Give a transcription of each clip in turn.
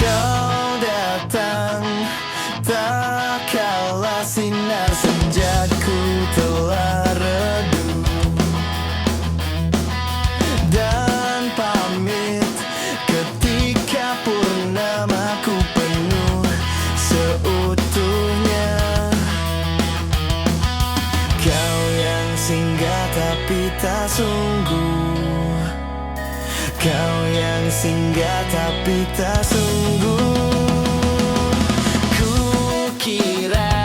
Kau datang tak kala sinar senjaku telah redup, dan pamit ketika purnamaku penuh seutuhnya. Kau yang singgah tapi tak sungguh, kau yang singgah tapi tak sungguh. Kukira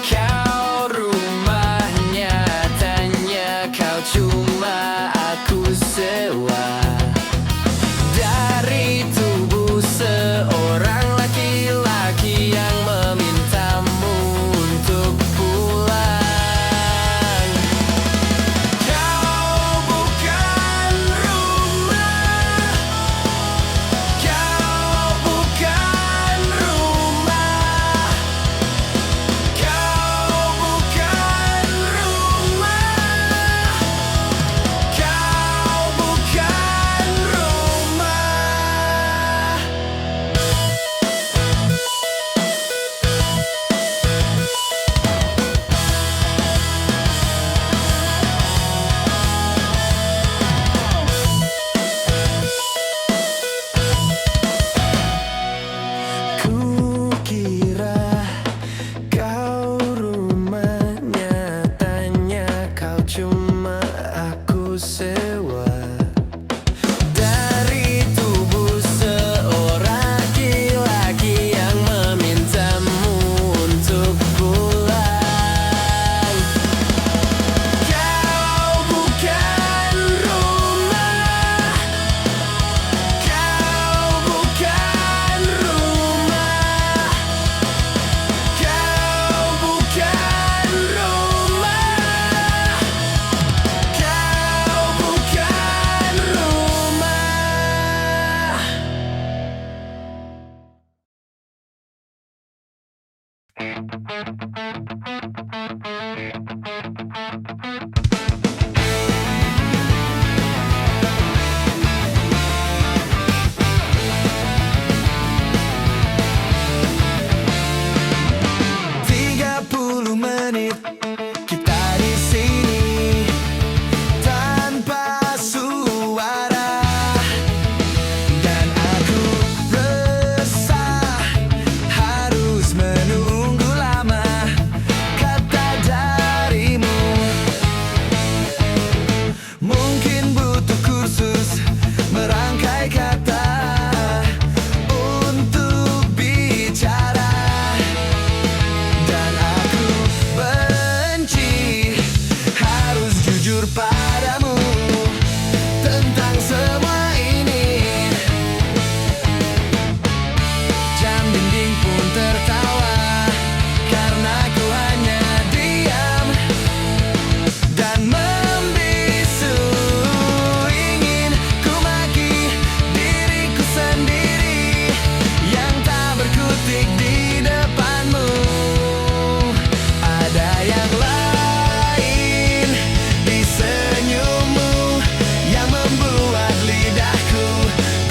kau rumah, nyatanya kau cuma aku sewa dari tubuh seorang laki-laki yang memintamu untuk pulang. Kau bukan rumah, kau bukan rumah, kau bukan rumah, kau bukan rumah. Kukira kau rumah, nyatanya kau cuma aku sewa dari tubuh seorang laki-laki yang memintamu untuk pulang. Kau bukan rumah, kau bukan rumah, kau bukan rumah, kau bukan rumah. 30 menit kita di sini tanpa suara, dan aku resah harus menunggu lama kata darimu. Mungkin butuh kursus merangkai kata untuk bicara, dan aku benci harus jujur padamu tentang semua ini. Jam dinding pun tertawa karena ku hanya diam dan membisu. Ingin ku maki diriku sendiri yang tak berkutik di depanmu. Ada yang lain di senyummu yang membuat lidahku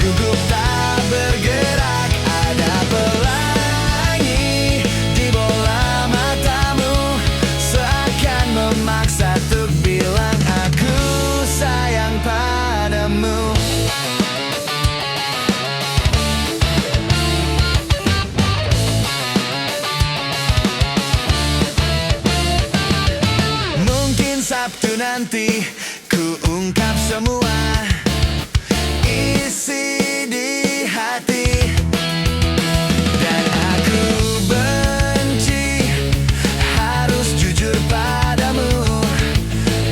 gugup tak bergerak. Ada pelangi di bola matamu seakan memaksa untuk bilang aku sayang padamu. Mungkin Sabtu nanti ku ungkap semua isi di hati, dan aku benci harus jujur padamu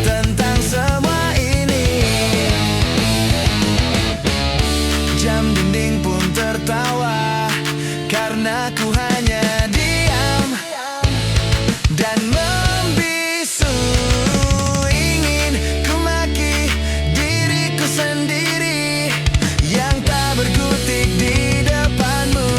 tentang semua ini. Jam dinding pun tertawa karena ku hanya diam dan membisu. Ingin ku maki diriku sendiri yang tak berkutik di depanmu.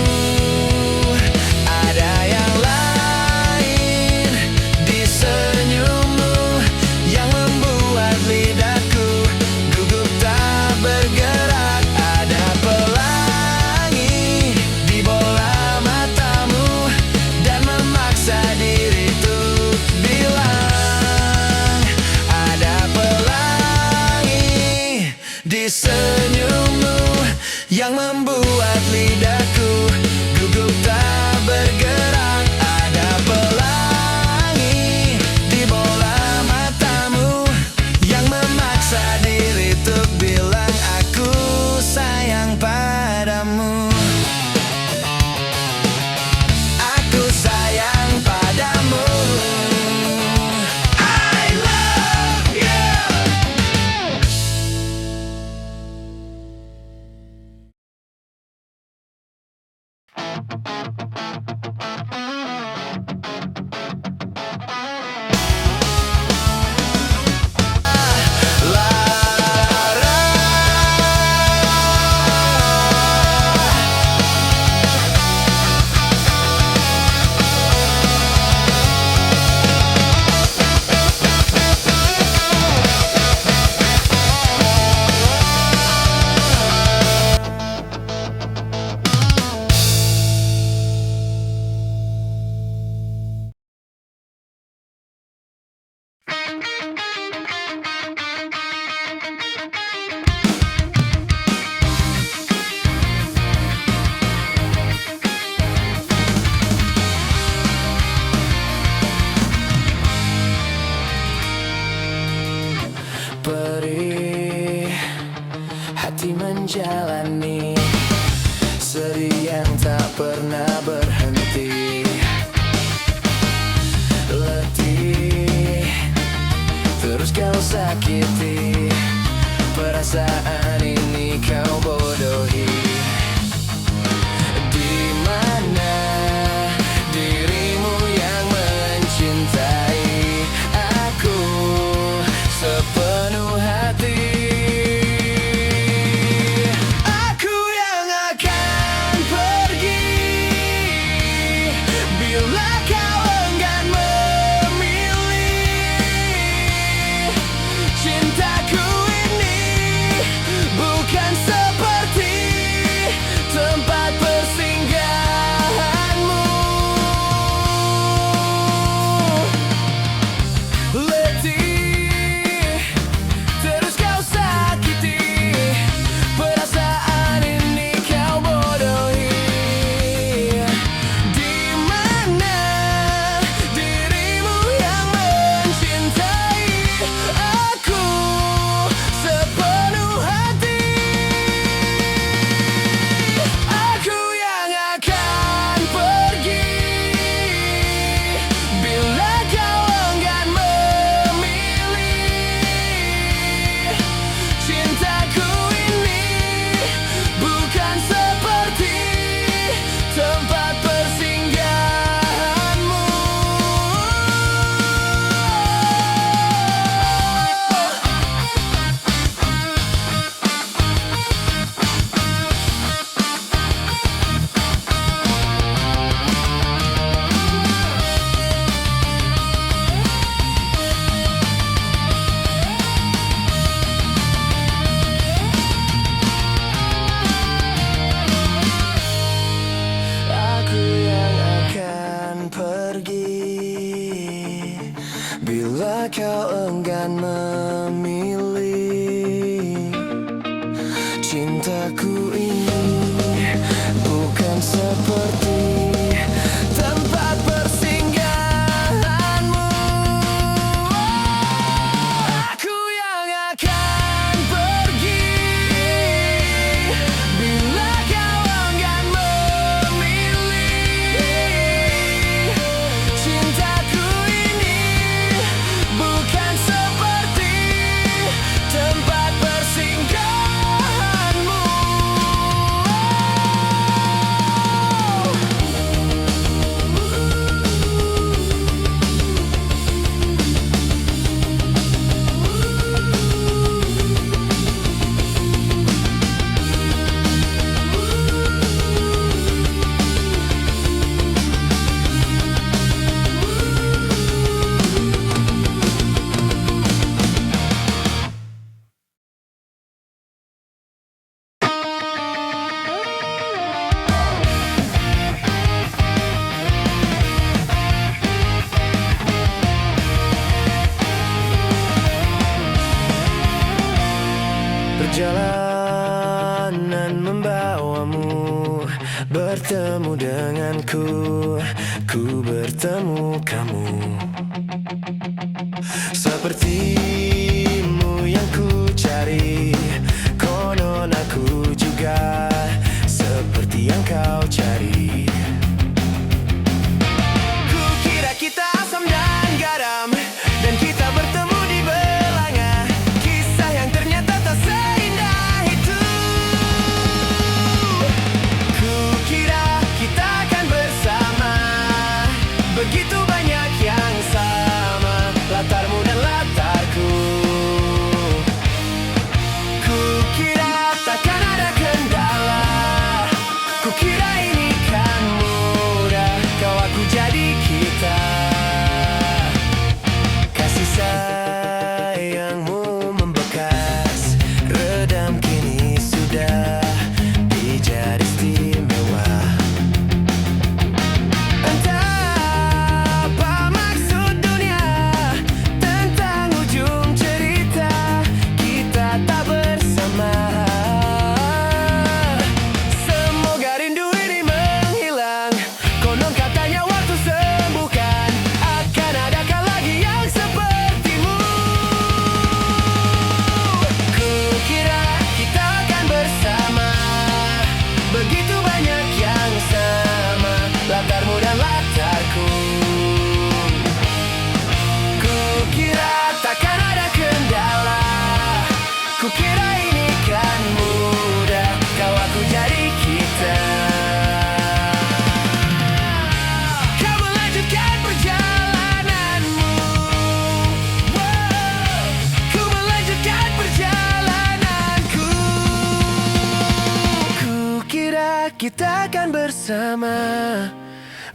denganku, ku bertemu kamu. Sepertimu yang ku cari, konon aku juga seperti yang kau cari. Ku kira kita asam dan garam, dan kita bertemu di belanga. Kisah yang ternyata tak seindah itu. Ku kira kita akan bersama, begitu banyak yang sama, latarmu dan latarku. Ku kira takkan ada kendala, ku kira ini kan mudah, kau aku jadi kita. Kasih sayangmu membekas, redam kini sudah dijadi istimewa. Entah apa maksud dunia tentang ujung cerita kita tak bersama. Semoga rindu ini menghilang, konon katanya waktu sembuhkan. Akan adakah lagi yang sepertimu? Ku kira kita akan bersama, begitu banyak yang sama, latarmu dan latarku. Ku kira takkan ada kendala, ku kira ini kan mudah, kau aku jadi kita. Kau melanjutkan perjalananmu, ku melanjutkan perjalananku. Ku kira kita akan bersama,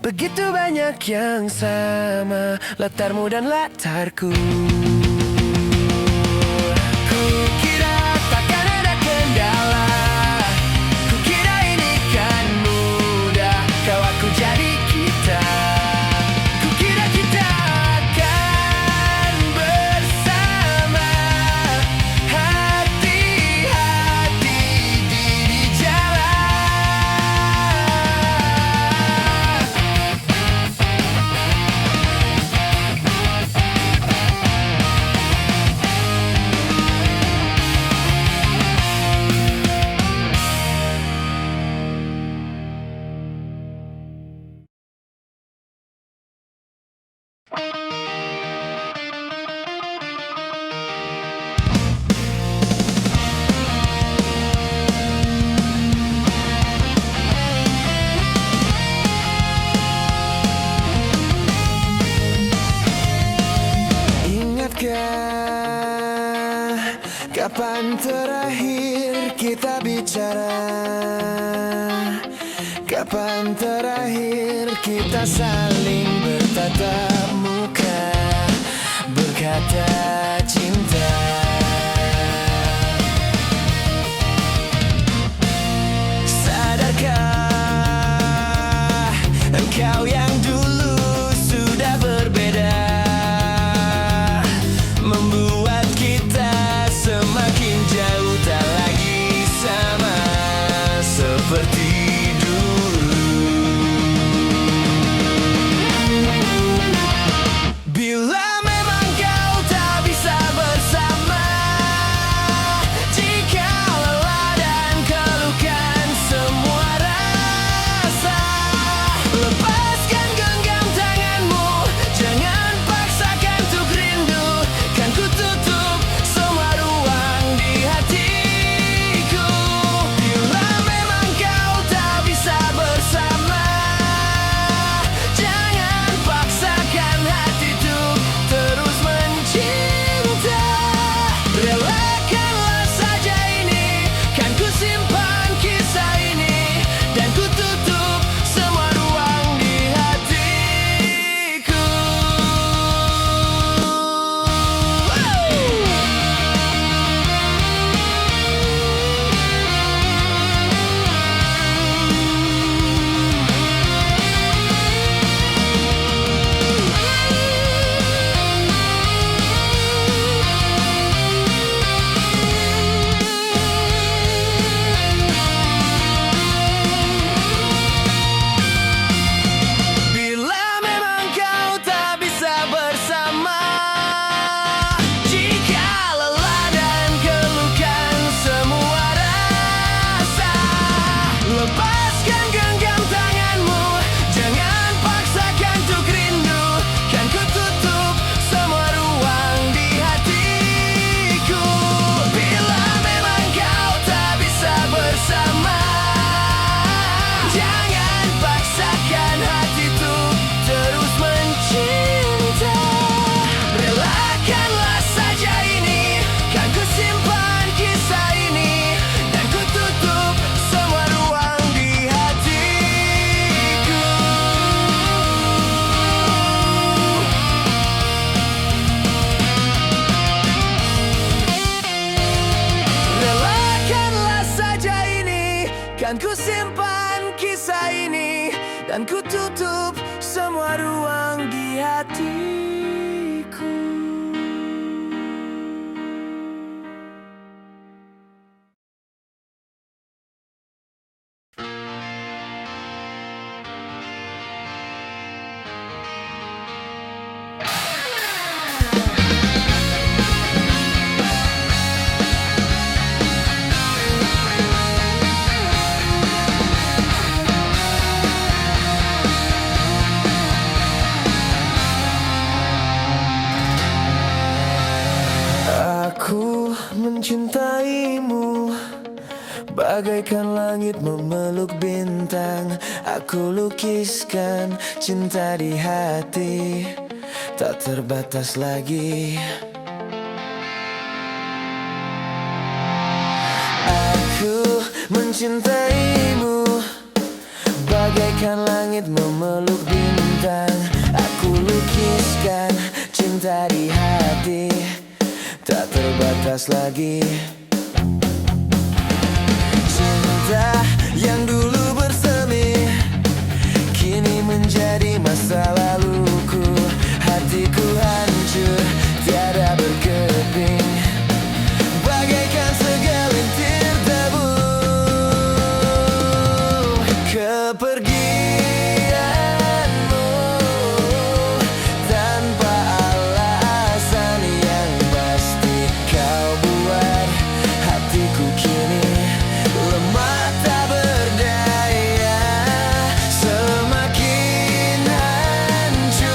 begitu banyak yang sama, latarmu dan latarku. Ku kira takkan ada kendala, ku kira ini kan mudah, kau aku jadi kita. Ku kira kita akan bersama, hati-hati di jalan. Ingatkah kapan terakhir kita bicara? Kapan terakhir kita saling bertatap muka, berkata cinta? Sadarkah engkau yang dulu sudah berbeda, membuat kita semakin jauh, tak lagi sama seperti dulu. Bila memang kau tak bisa bersama, jika lelah dan keluhkan semua rasa, lepaskan dan ku tutup semua ruang di hatiku. Aku mencintaimu bagaikan langit memeluk bintang. Aku lukiskan cinta di hati, tak terbatas lagi. Aku mencintaimu bagaikan langit memeluk bintang. Aku lukiskan cinta di hati, tak terbatas lagi. Cinta yang dulu bersemi kini menjadi masa laluku. Hatiku hancur, tiada berkeping, bagaikan segelintir debu. Kepergianmu tanpa alasan yang pasti kau buat hatiku kini lemah tak berdaya. Semakin hancur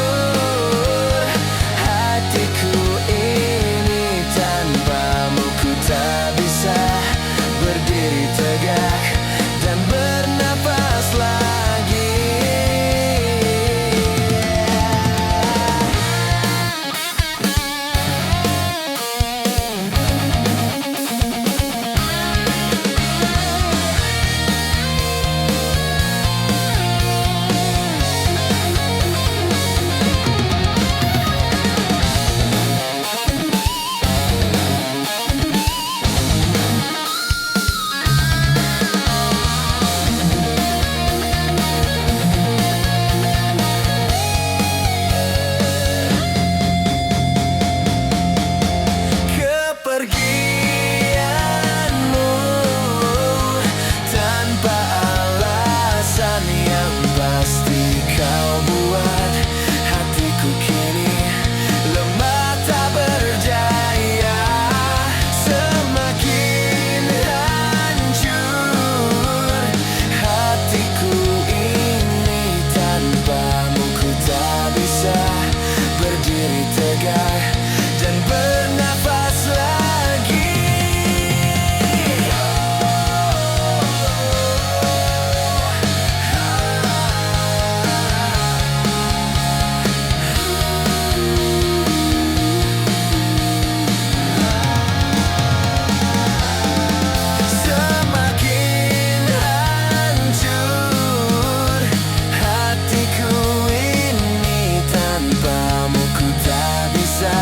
hatiku ini, tanpamu ku tak bisa berdiri tegak dan bernafas lagi. Kepergianmu tanpa alasan yang pasti kau buat hatiku kini lemah tak berdaya. Semakin hancur hatiku ini, tanpamu ku tak bisa berdiri tegak dan bernafas lagi. Semakin hancur hatiku ini, tanpamu ku tak bisa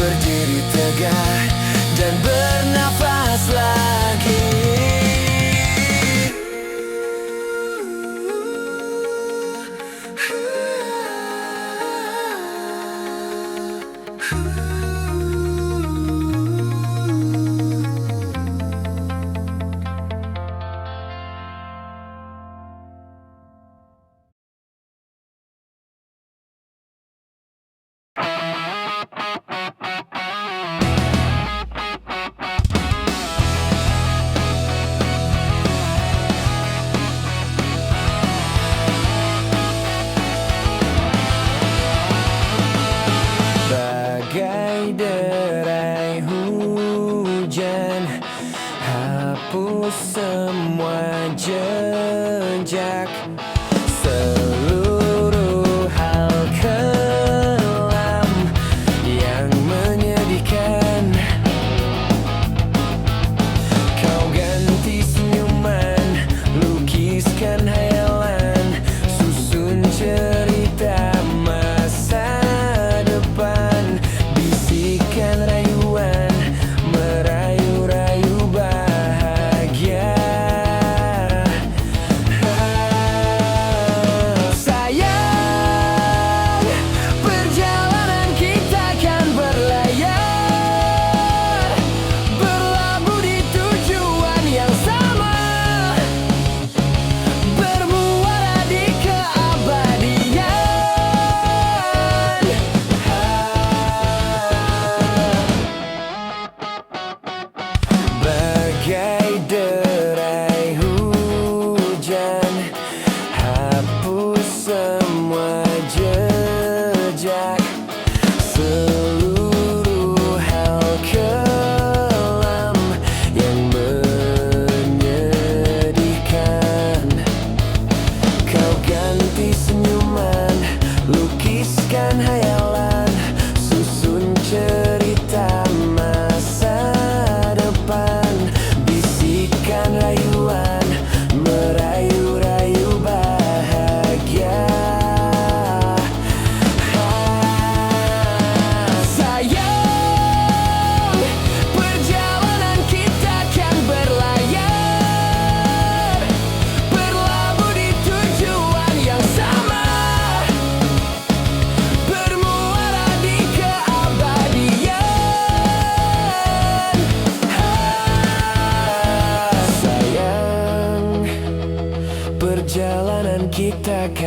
berdiri tegak dan bernafas lagi.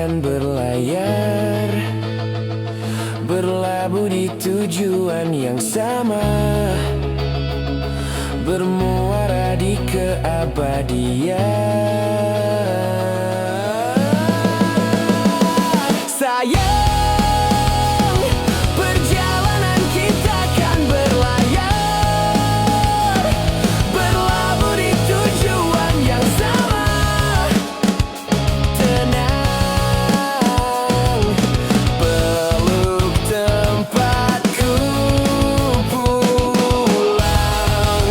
akan berlayar, berlabuh di tujuan yang sama, bermuara di keabadian. Sayang, perjalanan kita akan berlayar, berlabuh di tujuan yang sama. Tenang, peluk tempatku pulang.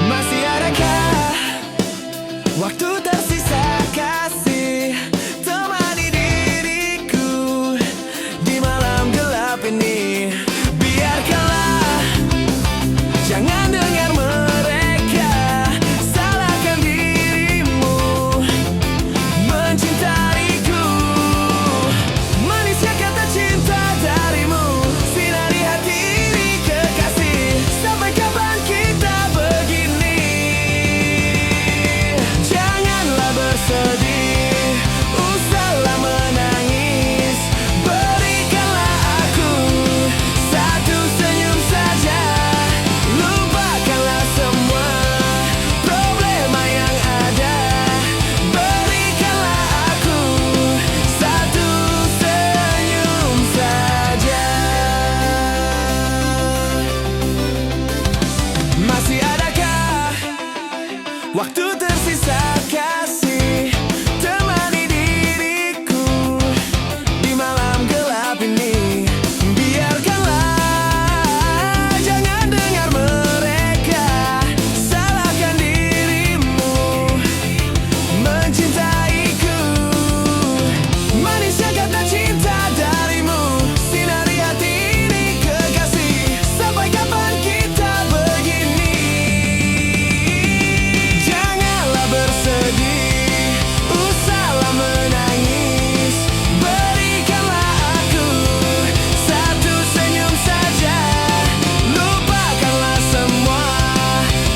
Masih adakah waktu tersisa kasih, temani diriku di malam gelap ini. Biarkanlah, jangan dengar mereka salahkan dirimu mencintaiku. Manisnya kata cinta darimu, sinari hati ini kekasih. Sampai kapan kita begini? Janganlah bersedih, usahlah menangis. Berikanlah aku satu senyum saja, lupakanlah semua problema yang ada. Berikanlah aku satu senyum saja. Masih adakah waktu tersisa kasih, temani diriku di malam gelap ini. Biarkanlah, jangan dengar mereka salahkan dirimu mencintaiku. Manisnya kata cinta darimu, sinari hati ini kekasih. Sampai kapan kita begini? Janganlah bersedih, usahlah menangis. Berikanlah aku satu senyum saja, lupakanlah semua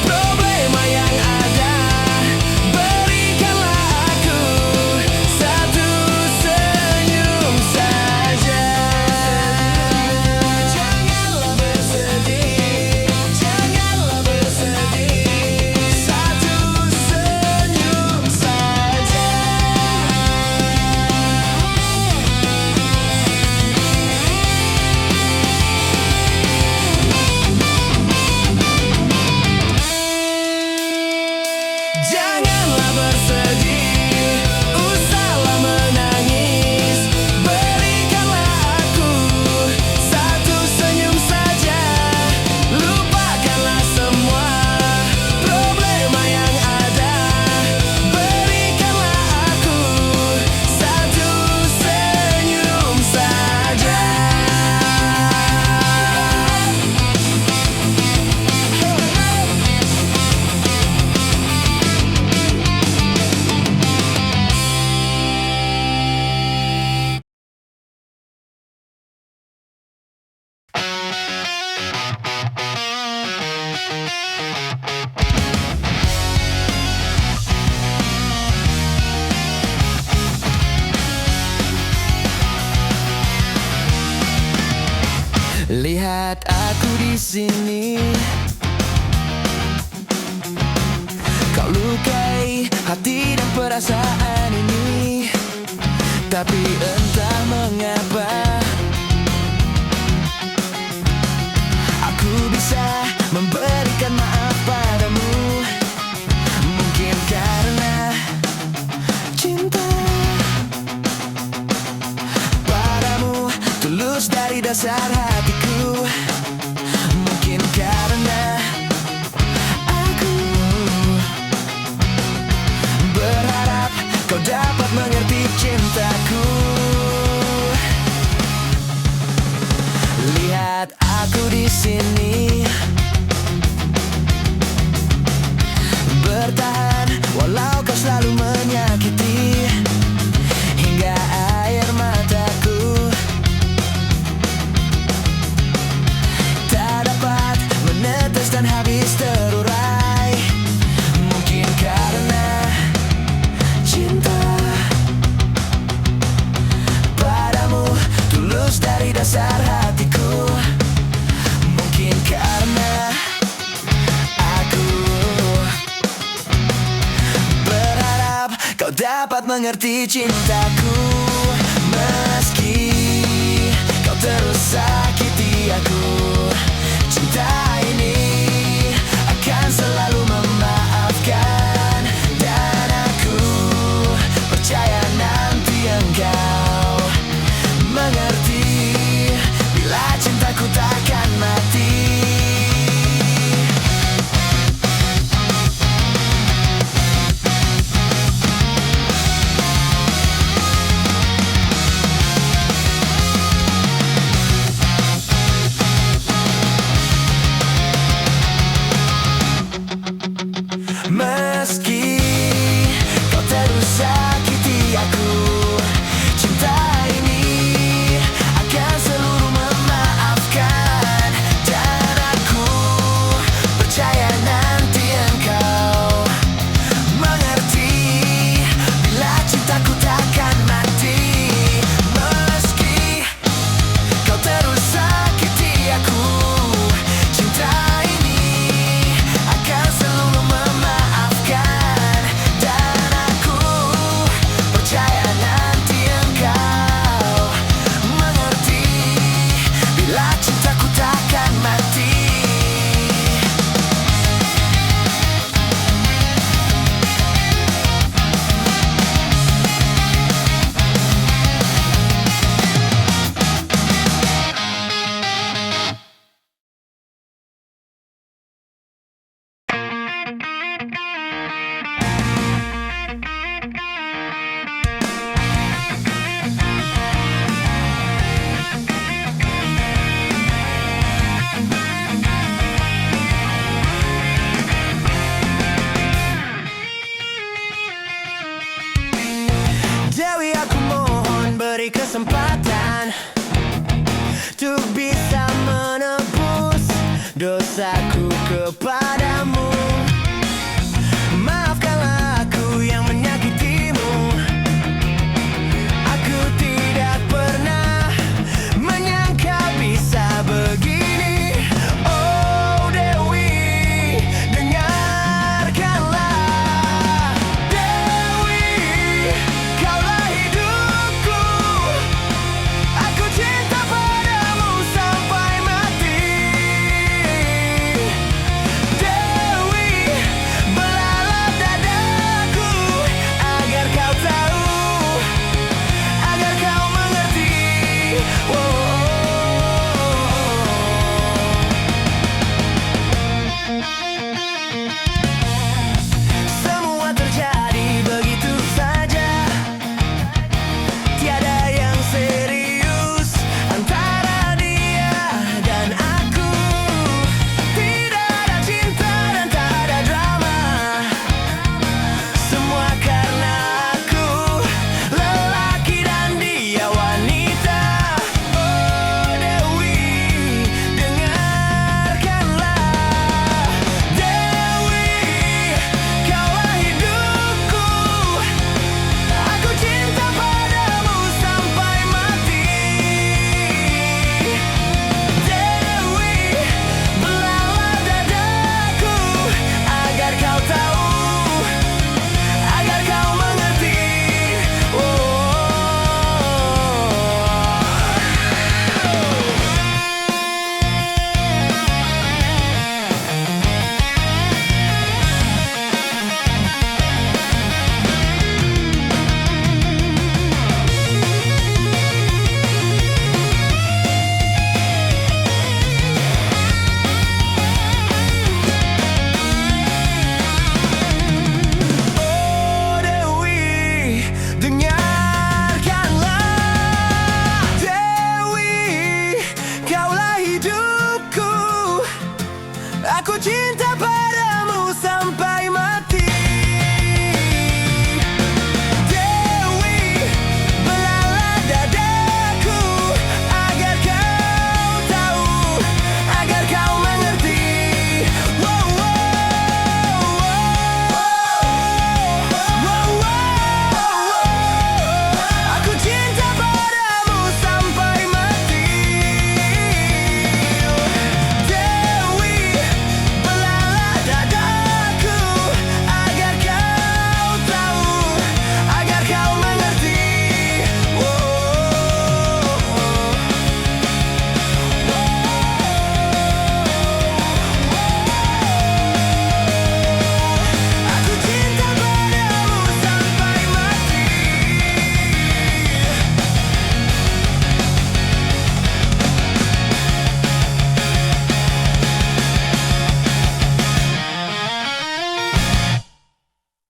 problema yang ada. Berikanlah aku satu senyum saja. Janganlah bersedih, janganlah bersedih, satu senyum saja. Janganlah bersedih, usahlah menangis. Berikanlah aku satu senyum saja, lupakanlah semua problema yang ada. Berikanlah aku satu senyum saja. Lihat aku di sini, kau lukai hati dan perasaan ini. Tapi entah mengapa aku bisa memberikan maaf padamu. Mungkin karena cinta. dasar hatiku. Mungkin karena aku berharap kau dapat mengerti cintaku. Lihat aku di sini, bertahan walau kau selalu menyakiti, hingga air mataku tak dapat menetes dan habis terurai. Mungkin karena cinta padamu tulus dari dasar hatiku. Mungkin karena aku berharap kau dapat mengerti cintaku. Meski kau terus sakiti aku, cinta ini akan selalu memaafkan. Dan aku percaya nanti engkau mengerti bila cintaku takkan mati. Meski kau terus sakiti aku, cinta ini akan selalu memaafkan. Dan aku percaya nanti engkau mengerti bila cintaku takkan mati. Meski kau terus sakiti aku, cinta ini akan selalu memaafkan. Dan aku percaya nanti engkau mengerti bila cintaku takkan mati. Dewi, aku mohon beri kesempatan untuk bisa menebus dosaku kepada